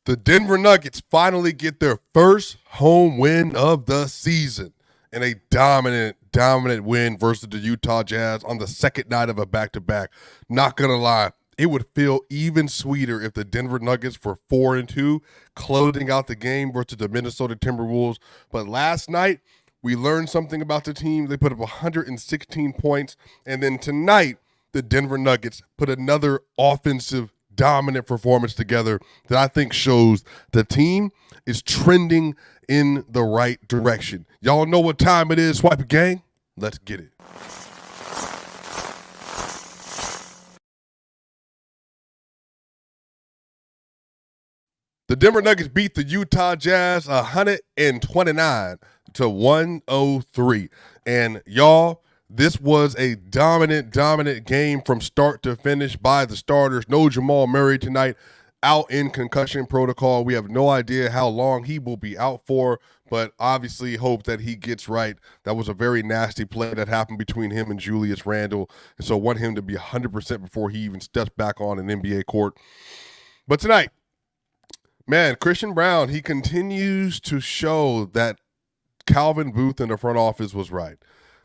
The Denver Nuggets finally get their first home win of the season in a dominant win versus the Utah Jazz on the second night of a back-to-back. Not gonna lie, it would feel even sweeter if the Denver Nuggets were 4-2, closing out the game versus the Minnesota Timberwolves. But last night, we learned something about the team. They put up 116 points, and then tonight, the Denver Nuggets put another offensive dominant performance together that I think shows the team is trending in the right direction. Y'all know what time it is, Swipa gang. Let's get it. The Denver Nuggets beat the Utah Jazz 129 to 103. And y'all, this was a dominant game from start to finish by the starters. No Jamal Murray tonight, out in concussion protocol. We have no idea how long he will be out for, but obviously hope that he gets right. That was a very nasty play that happened between him and Julius Randle, and so want him to be 100% before he even steps back on an NBA court. But tonight, man, Christian Braun, he continues to show that Calvin Booth in the front office was right,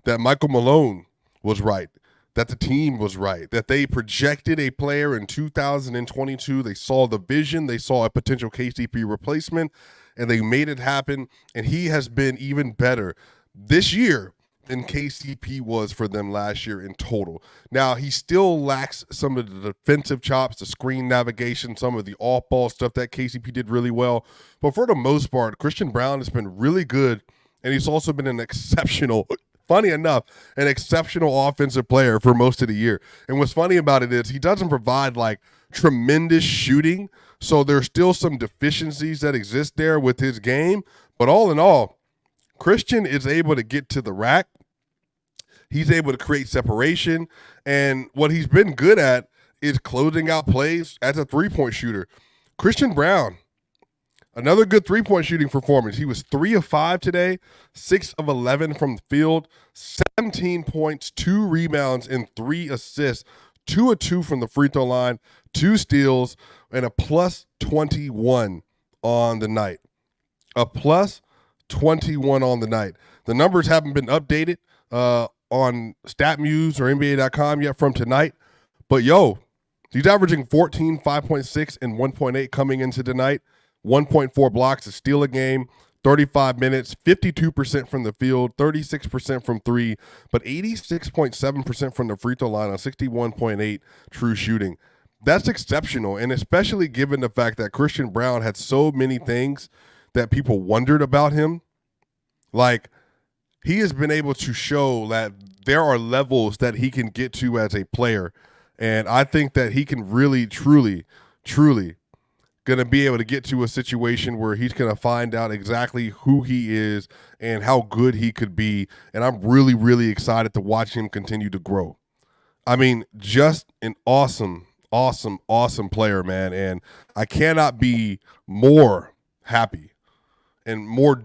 that Michael Malone was right, that the team was right, that they projected a player in 2022. They saw the vision. They saw a potential KCP replacement, and they made it happen, and he has been even better this year than KCP was for them last year in total. Now, he still lacks some of the defensive chops, the screen navigation, some of the off-ball stuff that KCP did really well, but for the most part, Christian Braun has been really good, and he's also been an exceptional offensive player for most of the year. And what's funny about it is he doesn't provide like tremendous shooting, so there's still some deficiencies that exist there with his game. But all in all, Christian is able to get to the rack. He's able to create separation. And what he's been good at is closing out plays as a three-point shooter. Christian Braun, another good three-point shooting performance. He was 3 of 5 today, 6 of 11 from the field, 17 points, 2 rebounds, and 3 assists, 2 of 2 from the free throw line, 2 steals, and a plus 21 on the night. A plus 21 on the night. The numbers haven't been updated on StatMuse or NBA.com yet from tonight, but he's averaging 14, 5.6, and 1.8 coming into tonight. 1.4 blocks, a steal a game, 35 minutes, 52% from the field, 36% from three, but 86.7% from the free throw line on 61.8 true shooting. That's exceptional, and especially given the fact that Christian Braun had so many things that people wondered about him. Like, he has been able to show that there are levels that he can get to as a player, and I think that he can really, truly going to be able to get to a situation where he's going to find out exactly who he is and how good he could be. And I'm really excited to watch him continue to grow. I mean, just an awesome player, man. And I cannot be more happy and more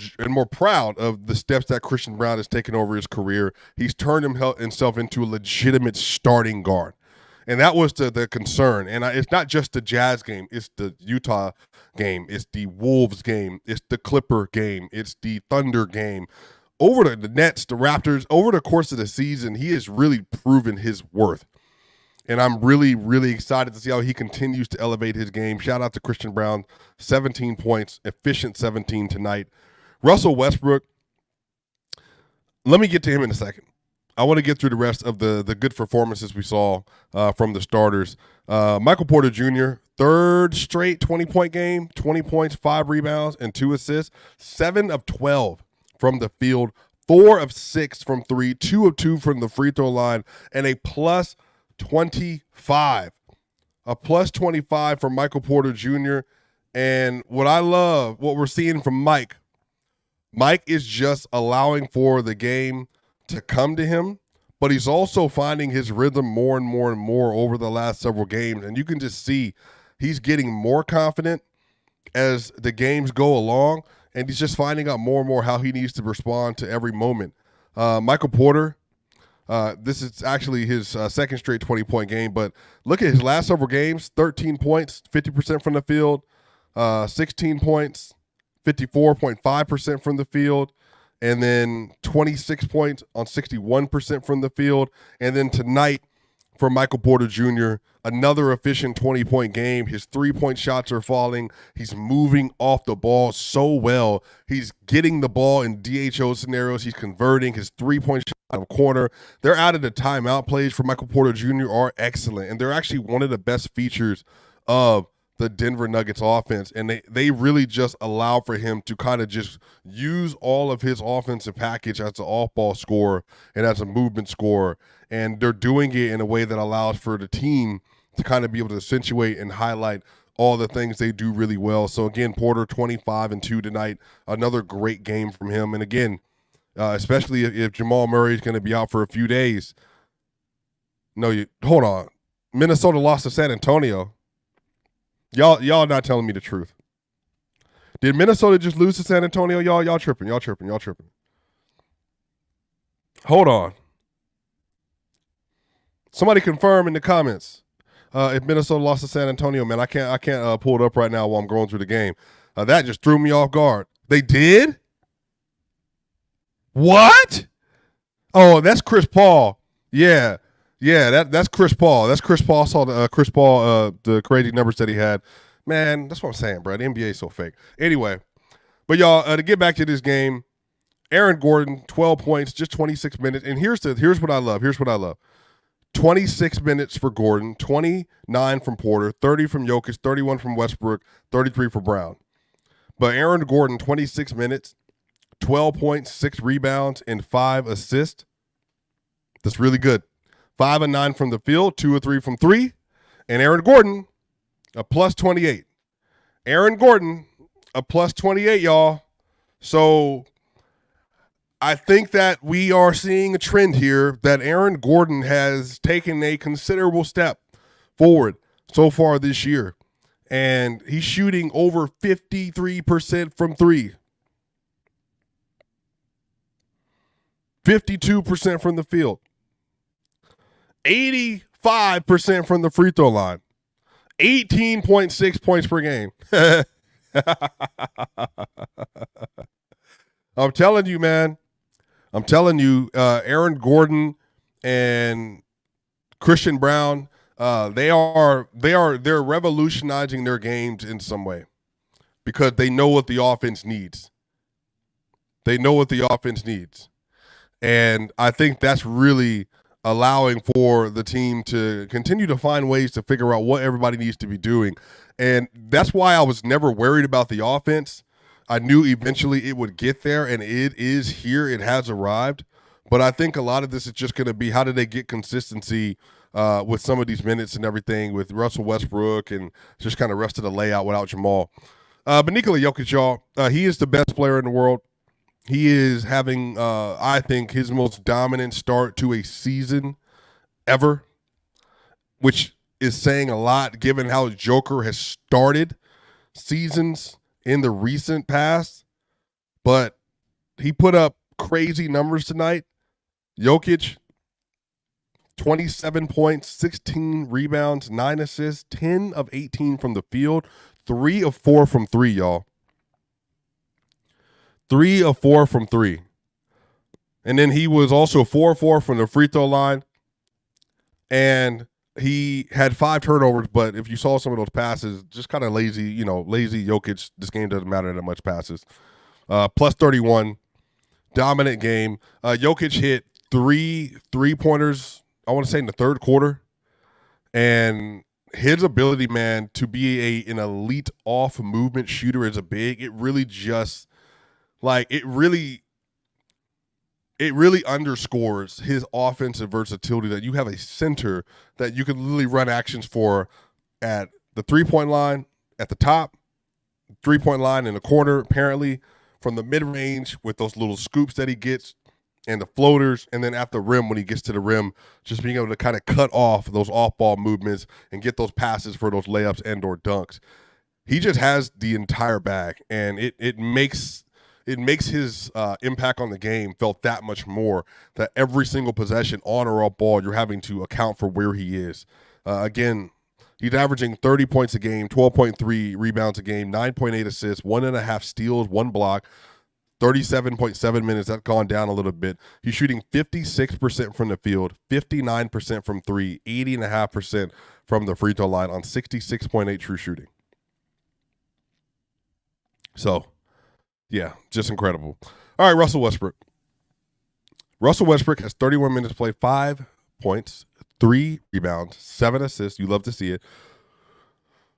proud of the steps that Christian Braun has taken over his career. He's turned himself into a legitimate starting guard. And that was the concern. And it's not just the Jazz game. It's the Utah game. It's the Wolves game. It's the Clipper game. It's the Thunder game. Over the Nets, the Raptors, over the course of the season, he has really proven his worth. And I'm really excited to see how he continues to elevate his game. Shout out to Christian Braun, 17 points, efficient 17 tonight. Russell Westbrook, let me get to him in a second. I want to get through the rest of the good performances we saw from the starters. Michael Porter Jr., third straight 20-point game, 20 points, 5 rebounds, and 2 assists, 7 of 12 from the field, 4 of 6 from 3, 2 of 2 from the free throw line, and a plus 25. A plus 25 for Michael Porter Jr. And what I love, what we're seeing from Mike is just allowing for the game to come to him, but he's also finding his rhythm more and more over the last several games. And you can just see he's getting more confident as the games go along, and he's just finding out more and more how he needs to respond to every moment. Michael Porter, this is actually his second straight 20-point game, but look at his last several games, 13 points, 50% from the field, 16 points, 54.5% from the field, and then 26 points on 61% from the field. And then tonight for Michael Porter Jr., another efficient 20-point game. His three-point shots are falling. He's moving off the ball so well. He's getting the ball in DHO scenarios. He's converting his three-point shot out of corner. They're out of the timeout plays for Michael Porter Jr. are excellent, and they're actually one of the best features of the Denver Nuggets offense, and they really just allow for him to kind of just use all of his offensive package as an off-ball scorer and as a movement scorer, and they're doing it in a way that allows for the team to kind of be able to accentuate and highlight all the things they do really well. So again, Porter 25-2 tonight, another great game from him, and again, especially if Jamal Murray is going to be out for a few days. Hold on, Minnesota lost to San Antonio. Y'all not telling me the truth. Did Minnesota just lose to San Antonio? Y'all tripping. Hold on. Somebody confirm in the comments if Minnesota lost to San Antonio, man. I can't pull it up right now while I'm going through the game. That just threw me off guard. They did? What? Oh, that's Chris Paul. Yeah, that's Chris Paul. That's Chris Paul. I saw the Chris Paul, the crazy numbers that he had. Man, that's what I'm saying, bro. The NBA is so fake. Anyway, but y'all, to get back to this game, Aaron Gordon, 12 points, just 26 minutes. And here's what I love. 26 minutes for Gordon, 29 from Porter, 30 from Jokic, 31 from Westbrook, 33 for Brown. But Aaron Gordon, 26 minutes, 12 points, 6 rebounds, and 5 assists. That's really good. 5 of 9 from the field, 2 of 3 from 3. And Aaron Gordon, a plus 28. Aaron Gordon, a plus 28, y'all. So I think that we are seeing a trend here that Aaron Gordon has taken a considerable step forward so far this year. And he's shooting over 53% from 3. 52% from the field. 85% from the free throw line. 18.6 points per game. I'm telling you, man. Aaron Gordon and Christian Brown, they're revolutionizing their games in some way because they know what the offense needs. And I think that's really allowing for the team to continue to find ways to figure out what everybody needs to be doing. And that's why I was never worried about the offense. I knew eventually it would get there, and it is here. It has arrived. But I think a lot of this is just going to be how do they get consistency with some of these minutes and everything with Russell Westbrook and just kind of rest of the layout without Jamal. But Nikola Jokic, y'all, he is the best player in the world. He is having, I think, his most dominant start to a season ever, which is saying a lot given how Joker has started seasons in the recent past. But he put up crazy numbers tonight. Jokic, 27 points, 16 rebounds, 9 assists, 10 of 18 from the field, 3 of 4 from 3, y'all. 3 of 4 from 3. And then he was also 4-4 from the free throw line. And he had 5 turnovers, but if you saw some of those passes, just kind of lazy Jokic. This game doesn't matter that much passes. Plus 31. Dominant game. Jokic hit 3 3-pointers, I want to say in the third quarter. And his ability, man, to be an elite off movement shooter as a big, it really just it really underscores his offensive versatility that you have a center that you can literally run actions for at the 3-point line, at the top, 3-point line in the corner, apparently, from the mid-range with those little scoops that he gets and the floaters, and then at the rim when he gets to the rim, just being able to kind of cut off those off-ball movements and get those passes for those layups and or dunks. He just has the entire bag, and it makes his impact on the game felt that much more, that every single possession on or off ball, you're having to account for where he is. Again, He's averaging 30 points a game, 12.3 rebounds a game, 9.8 assists, 1.5 steals, 1 block, 37.7 minutes. That's gone down a little bit. He's shooting 56% from the field, 59% from three, 80.5% from the free throw line on 66.8 true shooting. So, yeah, just incredible. All right, Russell Westbrook. Russell Westbrook has 31 minutes played, 5 points, 3 rebounds, 7 assists. You love to see it.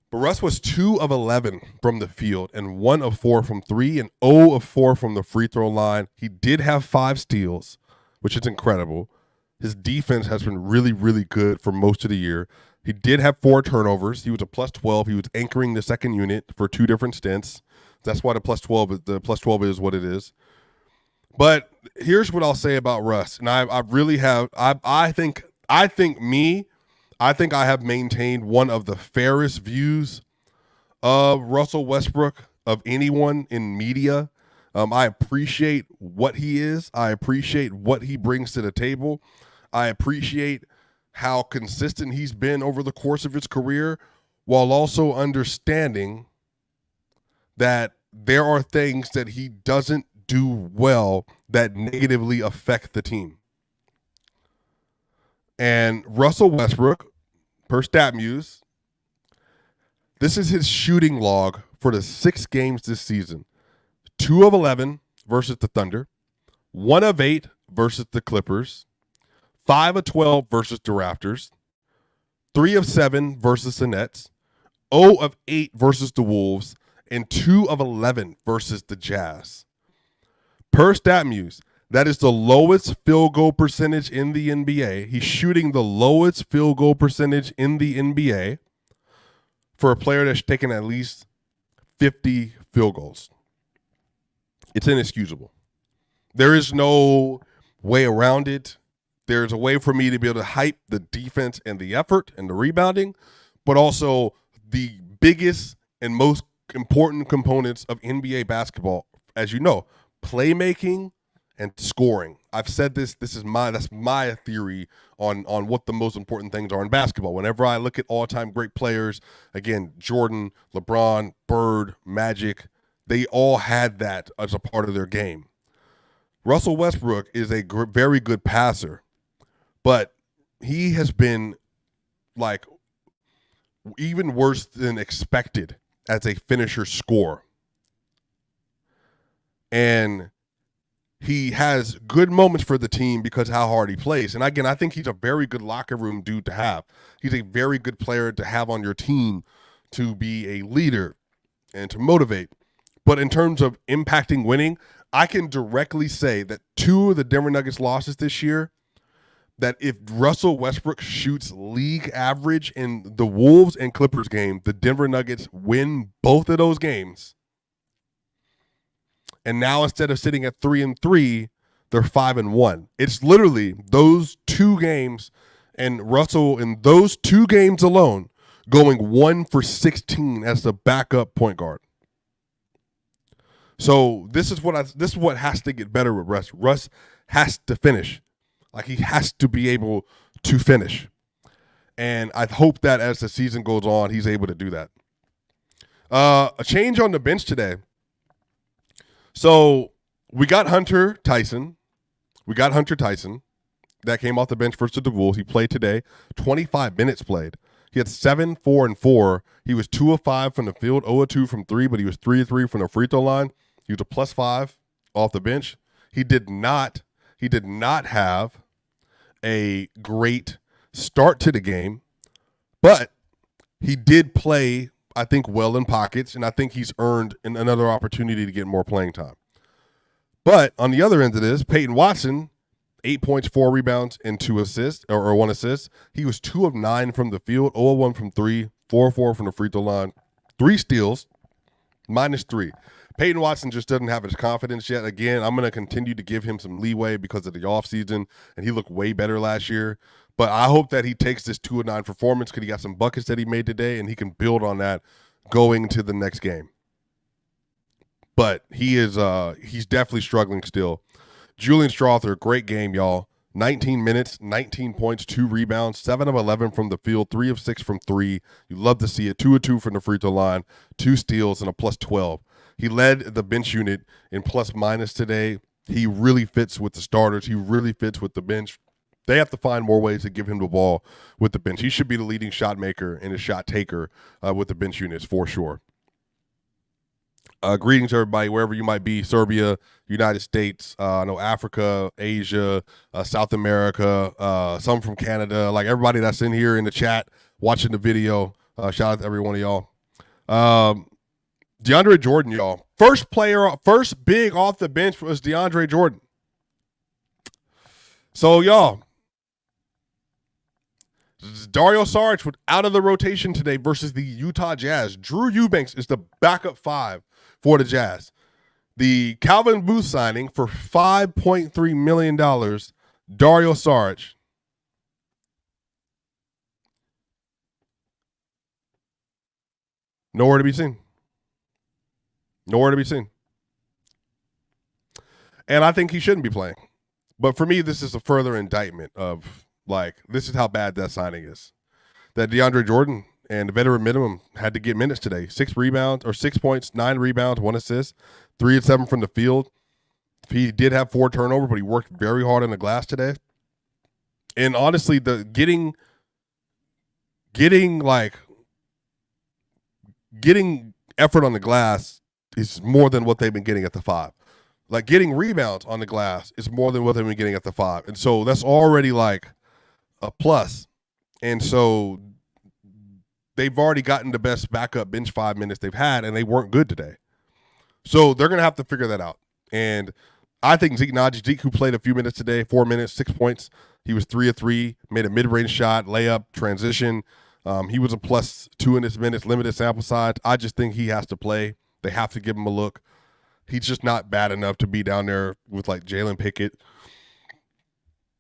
But Russ was 2 of 11 from the field and 1 of 4 from 3 and 0 of 4 from the free throw line. He did have 5 steals, which is incredible. His defense has been really, really good for most of the year. He did have 4 turnovers. He was a plus 12. He was anchoring the second unit for 2 different stints. That's why the plus 12 is what it is. But here's what I'll say about Russ. And I really have I think I have maintained one of the fairest views of Russell Westbrook of anyone in media. I appreciate what he is. I appreciate what he brings to the table. I appreciate how consistent he's been over the course of his career, while also understanding that there are things that he doesn't do well that negatively affect the team. And Russell Westbrook, per StatMuse, this is his shooting log for the 6 games this season. 2 of 11 versus the Thunder, 1 of 8 versus the Clippers, 5 of 12 versus the Raptors, 3 of 7 versus the Nets, 0 of 8 versus the Wolves, and 2 of 11 versus the Jazz. Per StatMuse, that is the lowest field goal percentage in the NBA. He's shooting the lowest field goal percentage in the NBA for a player that's taken at least 50 field goals. It's inexcusable. There is no way around it. There's a way for me to be able to hype the defense and the effort and the rebounding, but also the biggest and most important components of NBA basketball, as you know, playmaking and scoring. I've said this. That's my theory on what the most important things are in basketball. Whenever I look at all-time great players, again, Jordan, LeBron, Bird, Magic, they all had that as a part of their game. Russell Westbrook is a very good passer, but he has been like even worse than expected as a finisher scorer. And he has good moments for the team because how hard he plays. And again, I think he's a very good locker room dude to have. He's a very good player to have on your team to be a leader and to motivate. But in terms of impacting winning, I can directly say that 2 of the Denver Nuggets losses this year, that if Russell Westbrook shoots league average in the Wolves and Clippers game, the Denver Nuggets win both of those games. And now instead of sitting at 3-3, they're 5-1. It's literally those 2 games, and Russell in those 2 games alone going 1 for 16 as the backup point guard. So this is what has to get better with Russ. Russ has to finish. Like, he has to be able to finish. And I hope that as the season goes on, he's able to do that. A change on the bench today. So we got Hunter Tyson. That came off the bench versus the Wolves. He played today. 25 minutes played. He had 7, 4, and 4. He was 2 of 5 from the field, 0 of 2 from 3, but he was 3 of 3 from the free throw line. He was a plus 5 off the bench. He did not have a great start to the game, but he did play, I think, well in pockets, and I think he's earned another opportunity to get more playing time. But on the other end of this, Peyton Watson, 8 points, 4 rebounds, and 2 assists, or 1 assist. He was 2 of 9 from the field, 0 of 1 from 3, 4 of 4 from the free throw line, 3 steals, -3. Peyton Watson just doesn't have his confidence yet. Again, I'm going to continue to give him some leeway because of the offseason, and he looked way better last year. But I hope that he takes this 2 of 9 performance because he got some buckets that he made today, and he can build on that going to the next game. But he's definitely struggling still. Julian Strawther, great game, y'all. 19 minutes, 19 points, 2 rebounds, 7 of 11 from the field, 3 of 6 from 3. You love to see it. 2 of 2 from the free throw line, 2 steals, and a plus 12. He led the bench unit in plus minus today. He really fits with the starters. He really fits with the bench. They have to find more ways to give him the ball with the bench. He should be the leading shot maker and a shot taker with the bench units for sure. Greetings, everybody, wherever you might be, Serbia, United States, I know Africa, Asia, South America, some from Canada, like everybody that's in here in the chat watching the video. Shout out to every one of y'all. DeAndre Jordan, y'all. First big off the bench was DeAndre Jordan. So, y'all, Dario Saric out of the rotation today versus the Utah Jazz. Drew Eubanks is the backup 5 for the Jazz. The Calvin Booth signing for $5.3 million, Dario Saric. Nowhere to be seen. Nowhere to be seen. And I think he shouldn't be playing. But for me, this is a further indictment of, like, this is how bad that signing is. That DeAndre Jordan and the veteran minimum had to get minutes today. 6 points, 9 rebounds, 1 assist, 3 of 7 from the field. He did have 4 turnovers, but he worked very hard on the glass today. And honestly, the getting effort on the glass is more than what they've been getting at the 5. Like, getting rebounds on the glass is more than what they've been getting at the 5. And so that's already like a plus. And so they've already gotten the best backup bench 5 minutes they've had, and they weren't good today. So they're going to have to figure that out. And I think Zeke, who played a few minutes today, 4 minutes, 6 points. He was 3 of 3, made a mid-range shot, layup, transition. He was a +2 in his minutes, limited sample size. I just think he has to play. They have to give him a look. He's just not bad enough to be down there with, like, Jalen Pickett.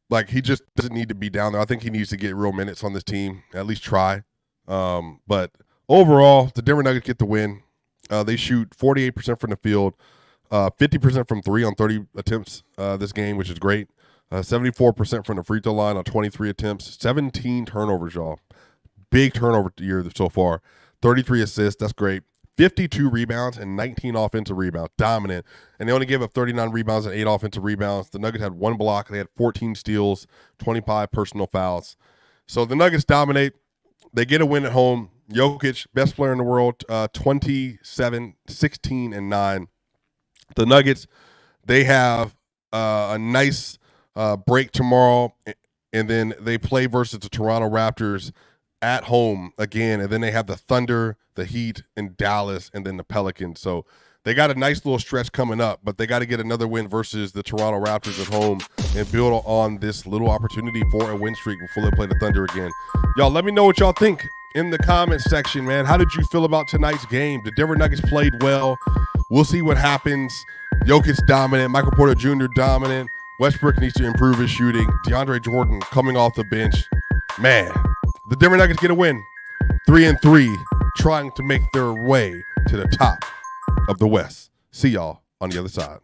Like, he just doesn't need to be down there. I think he needs to get real minutes on this team, at least try. But overall, the Denver Nuggets get the win. They shoot 48% from the field, 50% from 3 on 30 attempts this game, which is great. 74% from the free throw line on 23 attempts. 17 turnovers, y'all. Big turnover year so far. 33 assists. That's great. 52 rebounds and 19 offensive rebounds. Dominant. And they only gave up 39 rebounds and 8 offensive rebounds. The Nuggets had 1 block. They had 14 steals, 25 personal fouls. So the Nuggets dominate. They get a win at home. Jokic, best player in the world, 27, 16, and 9. The Nuggets, they have a nice break tomorrow, and then they play versus the Toronto Raptors at home again, and then they have the Thunder, the Heat, and Dallas, and then the Pelicans. So they got a nice little stretch coming up, but they got to get another win versus the Toronto Raptors at home and build on this little opportunity for a win streak before they play the Thunder again. Y'all, let me know what y'all think in the comments section, man. How did you feel about tonight's game? The Denver Nuggets played well. We'll see what happens. Jokic dominant. Michael Porter Jr. dominant. Westbrook needs to improve his shooting. DeAndre Jordan coming off the bench. Man, the Denver Nuggets get a win. 3-3, trying to make their way to the top of the West. See y'all on the other side.